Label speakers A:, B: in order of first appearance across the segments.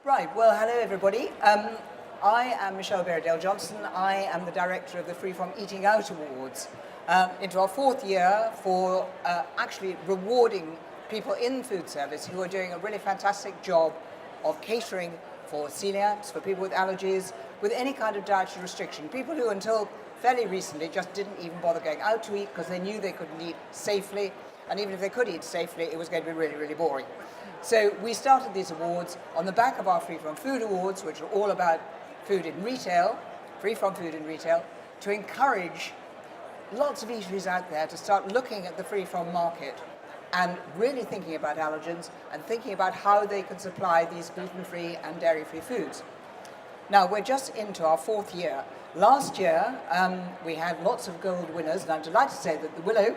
A: Right, well, hello everybody. I am Michelle Berriedale-Johnson. I am the director of the Free From Eating Out Awards, into our fourth year for actually rewarding people in food service who are doing a really fantastic job of catering for celiacs, for people with allergies, with any kind of dietary restriction. People who until fairly recently just didn't even bother going out to eat because they knew they couldn't eat safely, and even if they could eat safely, it was going to be really, really boring. So we started these awards on the back of our Free From Food Awards, which are all about food in retail, free from food in retail, to encourage lots of eateries out there to start looking at the free from market and really thinking about allergens and thinking about how they can supply these gluten-free and dairy-free foods. Now, we're just into our fourth year. Last year, we had lots of gold winners, and I'm delighted to say that the Willow,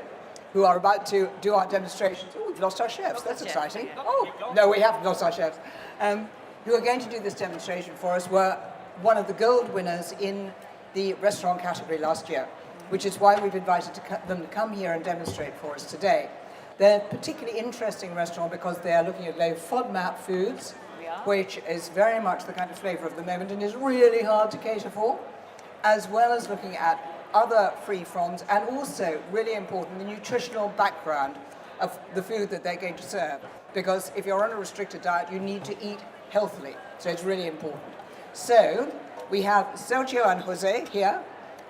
A: who are about to do our demonstrations. Oh, we've lost our chefs, that's exciting. Oh, no, we haven't lost our chefs. Who are going to do this demonstration for us were one of the gold winners in the restaurant category last year, which is why we've invited them to come here and demonstrate for us today. They're a particularly interesting restaurant because they are looking at low FODMAP foods, which is very much the kind of flavour of the moment and is really hard to cater for, as well as looking at other free-froms, and also, really important, the nutritional background of the food that they're going to serve. Because if you're on a restricted diet, you need to eat healthily, so it's really important. So, we have Sergio and Jose here,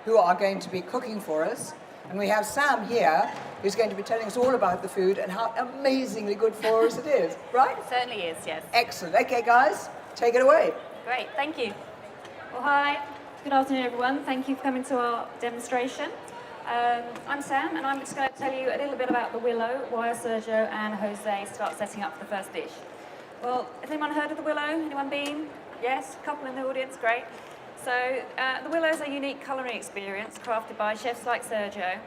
A: who are going to be cooking for us, and we have Sam here, who's going to be telling us all about the food and how amazingly good for us it is, right?
B: It certainly is, yes.
A: Excellent. Okay, guys, take it away.
B: Great, thank you. Well, hi. Good afternoon, everyone. Thank you for coming to our demonstration. I'm Sam, and I'm just going to tell you a little bit about the Willow, why Sergio and Jose start setting up the first dish. Well, has anyone heard of the Willow? Anyone been? Yes, a couple in the audience, great. So, the Willow is a unique colouring experience crafted by chefs like Sergio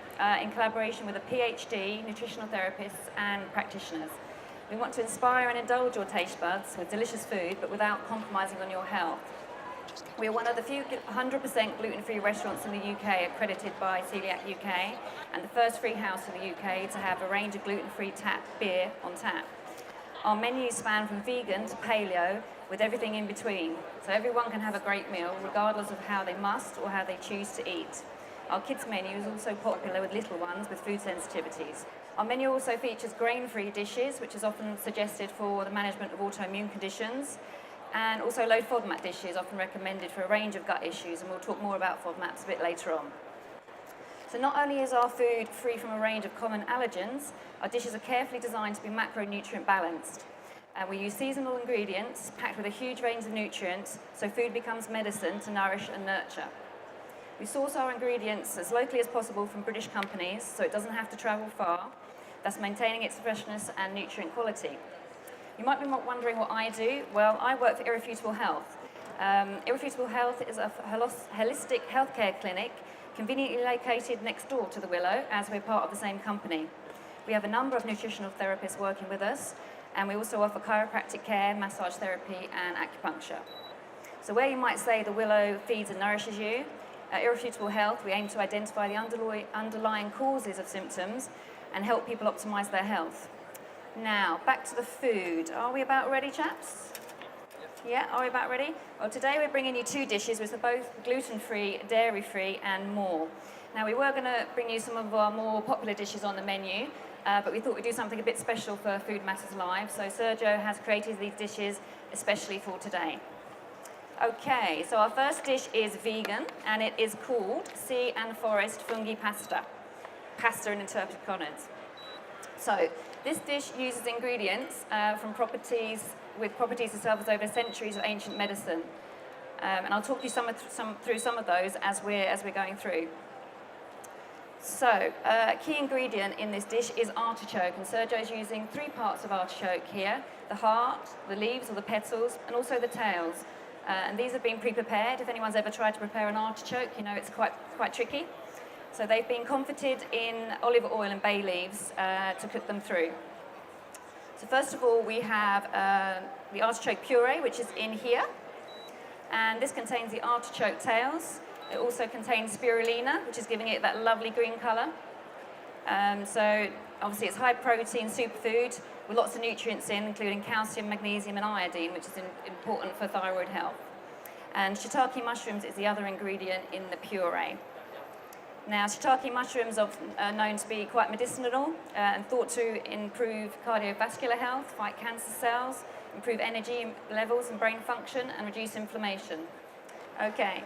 B: in collaboration with a PhD, nutritional therapists and practitioners. We want to inspire and indulge your taste buds with delicious food, but without compromising on your health. We are one of the few 100% gluten-free restaurants in the UK accredited by Celiac UK, and the first free house in the UK to have a range of gluten-free beer on tap. Our menus span from vegan to paleo, with everything in between, so everyone can have a great meal regardless of how they must or how they choose to eat. Our kids menu is also popular with little ones with food sensitivities. Our menu also features grain-free dishes, which is often suggested for the management of autoimmune conditions, and also low FODMAP dishes, often recommended for a range of gut issues, and we'll talk more about FODMAPs a bit later on. So not only is our food free from a range of common allergens, our dishes are carefully designed to be macronutrient balanced. And we use seasonal ingredients packed with a huge range of nutrients, so food becomes medicine to nourish and nurture. We source our ingredients as locally as possible from British companies, so it doesn't have to travel far, thus maintaining its freshness and nutrient quality. You might be wondering what I do. Well, I work for Irrefutable Health. Irrefutable Health is a holistic healthcare clinic conveniently located next door to the Willow, as we're part of the same company. We have a number of nutritional therapists working with us, and we also offer chiropractic care, massage therapy, and acupuncture. So where you might say the Willow feeds and nourishes you, at Irrefutable Health, we aim to identify the underlying causes of symptoms and help people optimize their health. Now, back to the food. Are we about ready, chaps? Yeah, are we about ready? Well, today we're bringing you two dishes which are both gluten-free, dairy-free, and more. Now, we were going to bring you some of our more popular dishes on the menu, but we thought we'd do something a bit special for Food Matters Live, so Sergio has created these dishes especially for today. Okay, so our first dish is vegan, and it is called Sea and Forest Fungi Pasta. Pasta in inverted commas. So, this dish uses ingredients with properties that serve us over centuries of ancient medicine. And I'll talk you through some of those as we're going through. So, a key ingredient in this dish is artichoke, and Sergio's using 3 parts of artichoke here: the heart, the leaves or the petals, and also the tails. And these have been pre-prepared. If anyone's ever tried to prepare an artichoke, you know it's quite tricky. So they've been comforted in olive oil and bay leaves to cook them through. So first of all, we have the artichoke puree, which is in here. And this contains the artichoke tails. It also contains spirulina, which is giving it that lovely green colour. So obviously it's high protein superfood with lots of nutrients in, including calcium, magnesium, and iodine, which is important for thyroid health. And shiitake mushrooms is the other ingredient in the puree. Now, shiitake mushrooms are known to be quite medicinal and thought to improve cardiovascular health, fight cancer cells, improve energy levels and brain function, and reduce inflammation. Okay,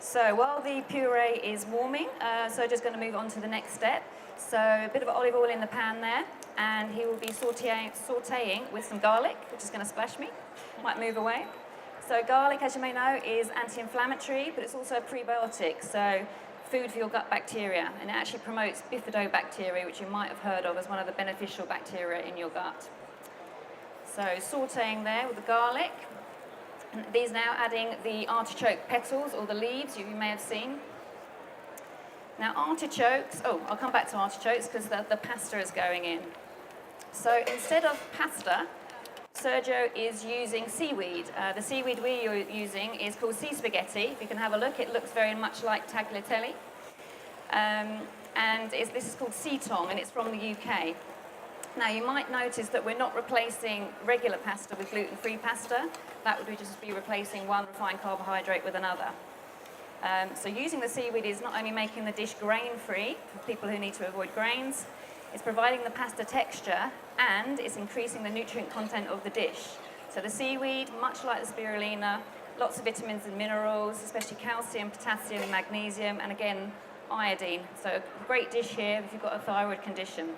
B: so while the puree is warming, Sergio's going to move on to the next step. So a bit of olive oil in the pan there, and he will be sauteing with some garlic, which is going to splash me. Might move away. So garlic, as you may know, is anti-inflammatory, but it's also a prebiotic, so food for your gut bacteria, and it actually promotes bifidobacteria, which you might have heard of as one of the beneficial bacteria in your gut. So sauteing there with the garlic. And these now adding the artichoke petals, or the leaves you may have seen. Now artichokes, I'll come back to artichokes because the pasta is going in. So instead of pasta, Sergio is using seaweed. The seaweed we're using is called sea spaghetti. If you can have a look, it looks very much like tagliatelle. And this is called sea tong, and it's from the UK. Now, you might notice that we're not replacing regular pasta with gluten-free pasta. That would just be replacing one refined carbohydrate with another. So using the seaweed is not only making the dish grain-free for people who need to avoid grains, it's providing the pasta texture, and it's increasing the nutrient content of the dish. So the seaweed, much like the spirulina, lots of vitamins and minerals, especially calcium, potassium, magnesium, and again, iodine. So a great dish here if you've got a thyroid condition.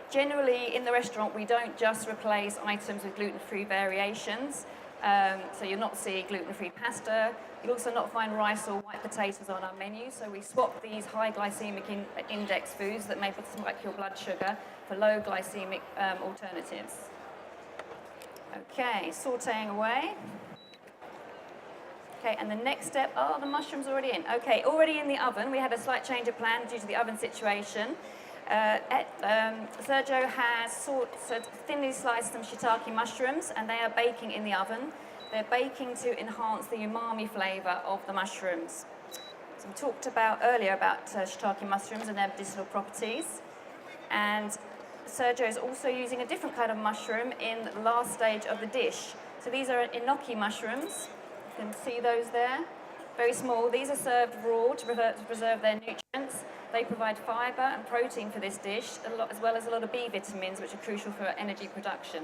B: Generally, in the restaurant, we don't just replace items with gluten-free variations. So you'll not see gluten-free pasta. You'll also not find rice or white potatoes on our menu. So we swap these high glycemic index foods that may spike your blood sugar for low glycemic alternatives. Okay, sauteing away. Okay, and the next step, the mushroom's already in. Okay, already in the oven. We had a slight change of plan due to the oven situation. Sergio has thinly sliced some shiitake mushrooms, and they are baking in the oven. They're baking to enhance the umami flavour of the mushrooms. So we talked earlier about shiitake mushrooms and their medicinal properties. And Sergio is also using a different kind of mushroom in the last stage of the dish. So these are enoki mushrooms. You can see those there. Very small. These are served raw to preserve their nutrients. They provide fibre and protein for this dish, as well as a lot of B vitamins, which are crucial for energy production.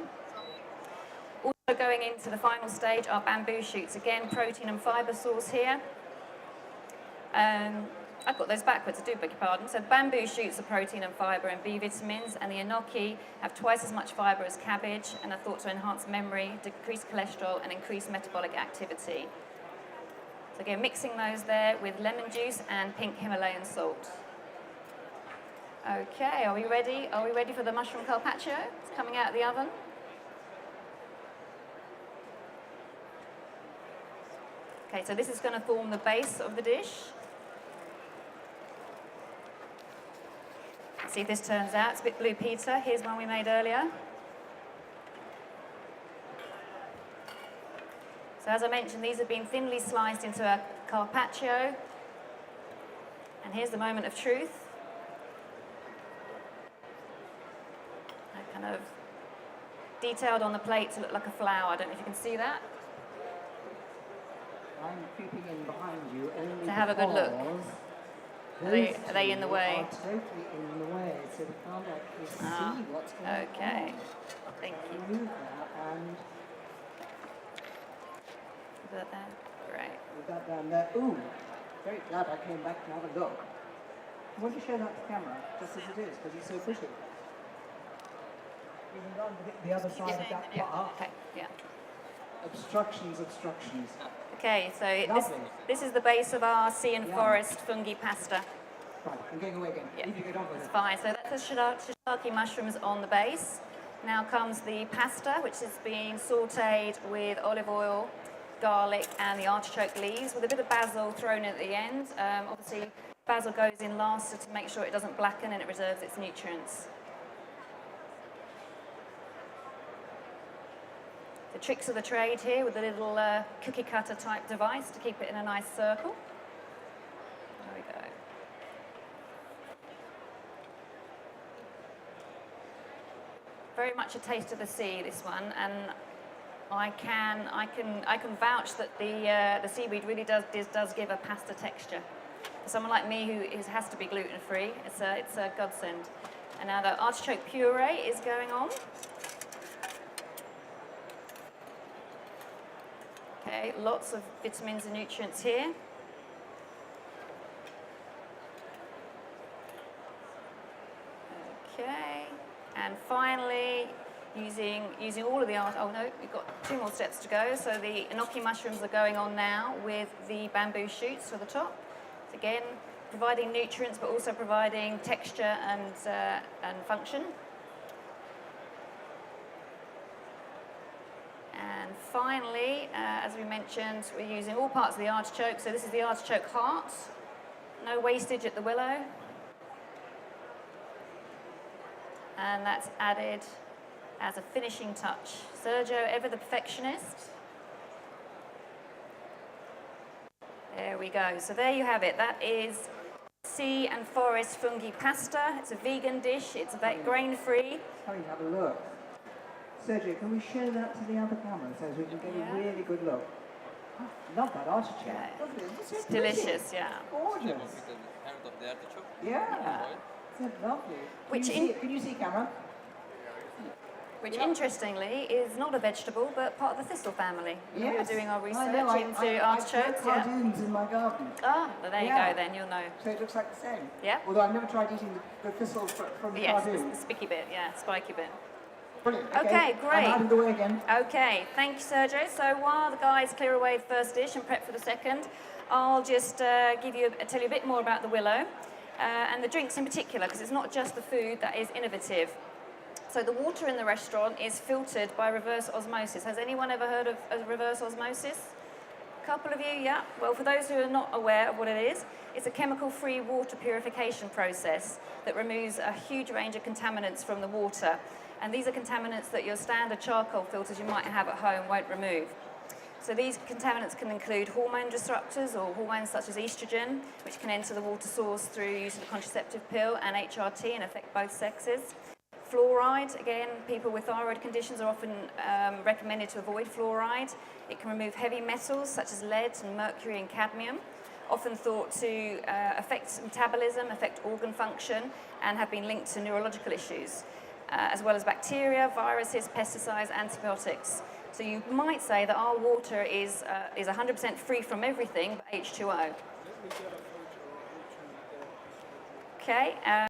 B: Also going into the final stage are bamboo shoots. Again, protein and fibre source here. I've got those backwards, I do beg your pardon. So bamboo shoots are protein and fibre and B vitamins, and the enoki have twice as much fibre as cabbage and are thought to enhance memory, decrease cholesterol, and increase metabolic activity. So again, mixing those there with lemon juice and pink Himalayan salt. Okay, are we ready? Are we ready for the mushroom carpaccio? It's coming out of the oven. Okay, so this is going to form the base of the dish. Let's see if this turns out. It's a bit blue pizza. Here's one we made earlier. So as I mentioned, these have been thinly sliced into a carpaccio. And here's the moment of truth. Kind of detailed on the plate to look like a flower. I don't know if you can see that.
C: I'm creeping in behind you only
B: to have a good look. Are they in the way?
C: Are totally in the way, so we can't actually see what's going on.
B: Okay, thank you.
C: Remove that and
B: Put that there. Great.
C: we've got down there. Ooh, very glad I came back to have a look. I want to show that to the camera, just as it is, because it's so pretty. You can go and hit the other side of that bar.
B: Okay, yeah.
C: Obstructions.
B: Okay, so this is the base of our sea and forest fungi pasta.
C: Right, I'm going away again.
B: Yeah,
C: You get on with
B: it's
C: it.
B: fine. So that's the shiitake mushrooms on the base. Now comes the pasta, which is being sautéed with olive oil, garlic, and the artichoke leaves, with a bit of basil thrown in at the end. Obviously, basil goes in last to make sure it doesn't blacken and it reserves its nutrients. The tricks of the trade here with a little cookie cutter type device to keep it in a nice circle. There we go. Very much much a taste of the sea, this one, and I can vouch that the seaweed really does give a pasta texture. For someone like me who has to be gluten-free, it's a godsend. And now the artichoke puree is going on. Okay, lots of vitamins and nutrients here. Okay, and finally, using all of the oh no, we've got 2 more steps to go. So the enoki mushrooms are going on now with the bamboo shoots to the top. So again, providing nutrients, but also providing texture and function. And finally, as we mentioned, we're using all parts of the artichoke. So this is the artichoke heart. No wastage at the willow. And that's added as a finishing touch. Sergio, ever the perfectionist. There we go. So there you have it. That is sea and forest fungi pasta. It's a vegan dish. It's grain-free.
C: Come have a look. Sergio, can we show that to the other camera so we can get a really good look? Oh, love that artichoke.
B: Yeah.
C: Lovely.
B: It's delicious, yeah.
C: Gorgeous. Yeah. It's lovely. Can you see camera?
B: Which, interestingly, is not a vegetable, but part of the thistle family.
C: Yes.
B: We were doing our research
C: I
B: into artichokes.
C: I cartoons in my garden.
B: Ah, well, there you go then, you'll know.
C: So it looks like the same.
B: Yeah.
C: Although I've never tried eating the thistle from the
B: Yes,
C: cartoon.
B: the spiky bit, yeah, spiky bit.
C: Brilliant.
B: Okay, great.
C: I'm out of the way again.
B: Okay, thank you, Sergio. So while the guys clear away the first dish and prep for the second, I'll just tell you a bit more about the Willow and the drinks in particular, because it's not just the food that is innovative. So the water in the restaurant is filtered by reverse osmosis. Has anyone ever heard of reverse osmosis? A couple of you, yeah. Well, for those who are not aware of what it is, it's a chemical-free water purification process that removes a huge range of contaminants from the water. And these are contaminants that your standard charcoal filters you might have at home won't remove. So these contaminants can include hormone disruptors or hormones such as estrogen, which can enter the water source through use of a contraceptive pill, and HRT, and affect both sexes. Fluoride, again, people with thyroid conditions are often recommended to avoid fluoride. It can remove heavy metals such as lead and mercury and cadmium, often thought to affect metabolism, affect organ function, and have been linked to neurological issues, as well as bacteria, viruses, pesticides, antibiotics. So you might say that our water is 100% free from everything but H2O. Okay.